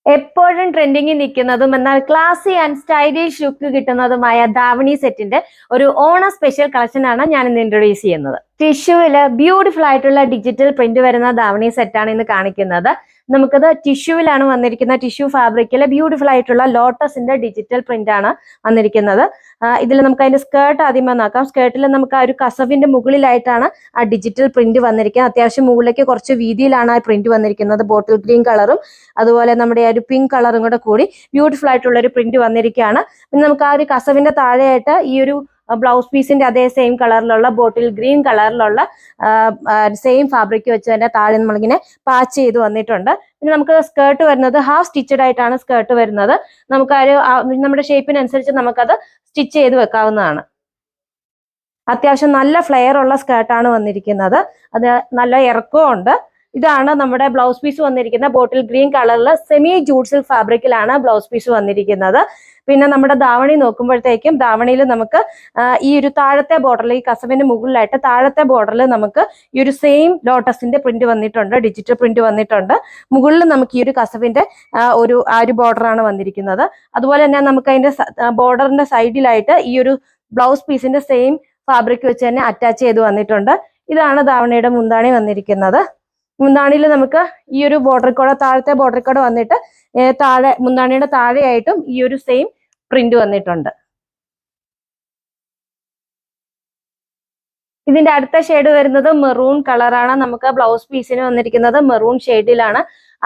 എപ്പോഴും ട്രെൻഡിങ്ങിൽ നിൽക്കുന്നതും എന്നാൽ ക്ലാസി ആൻഡ് സ്റ്റൈലിഷ് ലുക്ക് കിട്ടുന്നതുമായ ധാവണി സെറ്റിന്റെ ഒരു ഓണ സ്പെഷ്യൽ കളക്ഷൻ ആണ് ഞാൻ ഇന്ന് ഇൻട്രൊഡ്യൂസ് ചെയ്യുന്നത്. ടിഷ്യൂവില് ബ്യൂട്ടിഫുൾ ആയിട്ടുള്ള ഡിജിറ്റൽ പ്രിന്റ് വരുന്ന ധാവണി സെറ്റാണ് ഇന്ന് കാണിക്കുന്നത്. നമുക്കത് ടിഷ്യൂവിലാണ് വന്നിരിക്കുന്നത്. ടിഷ്യൂ ഫാബ്രിക്കില് ബ്യൂട്ടിഫുൾ ആയിട്ടുള്ള ലോട്ടസിന്റെ ഡിജിറ്റൽ പ്രിന്റ് ആണ് വന്നിരിക്കുന്നത്. ഇതിൽ നമുക്ക് അതിന്റെ സ്കേർട്ട് ആദ്യമേ നോക്കാം. സ്കേർട്ടിൽ നമുക്ക് ആ ഒരു കസവിന്റെ മുകളിലായിട്ടാണ് ആ ഡിജിറ്റൽ പ്രിന്റ് വന്നിരിക്കുന്നത്. അത്യാവശ്യം മുകളിലേക്ക് കുറച്ച് വീതിയിലാണ് ആ പ്രിന്റ് വന്നിരിക്കുന്നത്. ബോട്ടിൽ ഗ്രീൻ കളറും അതുപോലെ നമ്മുടെ ഒരു പിങ്ക് കളറും കൂടെ കൂടി ബ്യൂട്ടിഫുൾ ആയിട്ടുള്ള ഒരു പ്രിന്റ് വന്നിരിക്കുകയാണ്. പിന്നെ നമുക്ക് ആ ഒരു കസവിന്റെ താഴെയായിട്ട് ഈ ഒരു ബ്ലൗസ് പീസിന്റെ അതേ സെയിം കളറിലുള്ള ബോട്ടിൽ ഗ്രീൻ കളറിലുള്ള സെയിം ഫാബ്രിക് വെച്ച് തന്നെ താഴെ നമ്മളിങ്ങനെ പാച്ച് ചെയ്ത് വന്നിട്ടുണ്ട്. പിന്നെ നമുക്ക് സ്കേർട്ട് വരുന്നത് ഹാഫ് സ്റ്റിച്ചഡ് ആയിട്ടാണ് സ്കേർട്ട് വരുന്നത്. നമുക്ക് നമ്മുടെ ഷേപ്പിനനുസരിച്ച് നമുക്കത് സ്റ്റിച്ച് ചെയ്ത് വെക്കാവുന്നതാണ്. അത്യാവശ്യം നല്ല ഫ്ലെയർ ഉള്ള സ്കേർട്ടാണ് വന്നിരിക്കുന്നത്. അത് നല്ല ഇറക്കവും ഉണ്ട്. ഇതാണ് നമ്മുടെ ബ്ലൗസ് പീസ് വന്നിരിക്കുന്ന ബോട്ടിൽ ഗ്രീൻ കളറിൽ സെമി ജൂട്ട് സിൽക്ക് ഫാബ്രിക്കിലാണ് ബ്ലൗസ് പീസ് വന്നിരിക്കുന്നത്. പിന്നെ നമ്മുടെ ധാവണി നോക്കുമ്പോഴത്തേക്കും ധാവണിയിൽ നമുക്ക് ഈ ഒരു താഴത്തെ ബോർഡറിൽ ഈ കസവിന്റെ മുകളിലായിട്ട് താഴത്തെ ബോർഡറിൽ നമുക്ക് ഈ ഒരു സെയിം ലോട്ടസിന്റെ പ്രിന്റ് വന്നിട്ടുണ്ട്, ഡിജിറ്റൽ പ്രിന്റ് വന്നിട്ടുണ്ട്. മുകളിൽ നമുക്ക് ഈ ഒരു കസവിന്റെ ആ ഒരു ബോർഡറാണ് വന്നിരിക്കുന്നത്. അതുപോലെ തന്നെ നമുക്ക് അതിന്റെ ബോർഡറിന്റെ സൈഡിലായിട്ട് ഈ ഒരു ബ്ലൗസ് പീസിന്റെ സെയിം ഫാബ്രിക് വെച്ച് തന്നെ അറ്റാച്ച് ചെയ്ത് വന്നിട്ടുണ്ട്. ഇതാണ് ധാവണിയുടെ മുന്താണി വന്നിരിക്കുന്നത്. മുന്താണിയിൽ നമുക്ക് ഈ ഒരു ബോർഡറിൽ കൂടെ താഴത്തെ ബോർഡറിൽ കൂടെ വന്നിട്ട് മുന്താണിയുടെ താഴെയായിട്ടും ഈ ഒരു സെയിം പ്രിന്റ് വന്നിട്ടുണ്ട്. ഇതിന്റെ അടുത്ത ഷെയ്ഡ് വരുന്നത് മെറൂൺ കളറാണ്. നമുക്ക് ബ്ലൗസ് പീസിന് വന്നിരിക്കുന്നത് മെറൂൺ ഷെയ്ഡിലാണ്.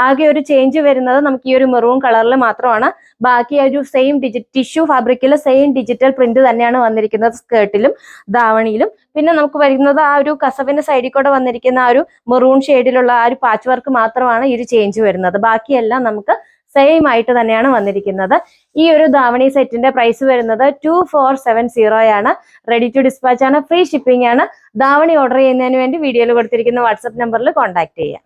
ആകെ ഒരു ചേഞ്ച് വരുന്നത് നമുക്ക് ഈ ഒരു മെറൂൺ കളറിൽ മാത്രമാണ്. ബാക്കി ഒരു സെയിം ടിഷ്യൂ ഫാബ്രിക്കിൽ സെയിം ഡിജിറ്റൽ പ്രിന്റ് തന്നെയാണ് വന്നിരിക്കുന്നത് സ്കേർട്ടിലും ധാവണിയിലും. പിന്നെ നമുക്ക് വരുന്നത് ആ ഒരു കസവിന്റെ സൈഡിൽ കൂടെ വന്നിരിക്കുന്ന ആ ഒരു മെറൂൺ ഷെയ്ഡിലുള്ള ആ ഒരു പാച്ച് വർക്ക് മാത്രമാണ് ഈ ഒരു ചേഞ്ച് വരുന്നത്. ബാക്കിയെല്ലാം നമുക്ക് സെയിം ആയിട്ട് തന്നെയാണ് വന്നിരിക്കുന്നത്. ഈ ഒരു ധാവണി സെറ്റിന്റെ പ്രൈസ് വരുന്നത് 2470 ആണ്. റെഡി ടു ഡിസ്പാച്ച് ആണ്, ഫ്രീ ഷിപ്പിംഗ് ആണ്. ധാവണി ഓർഡർ ചെയ്യുന്നതിന് വേണ്ടി വീഡിയോയിൽ കൊടുത്തിരിക്കുന്ന വാട്സ്ആപ്പ് നമ്പറിൽ കോൺടാക്ട് ചെയ്യാം.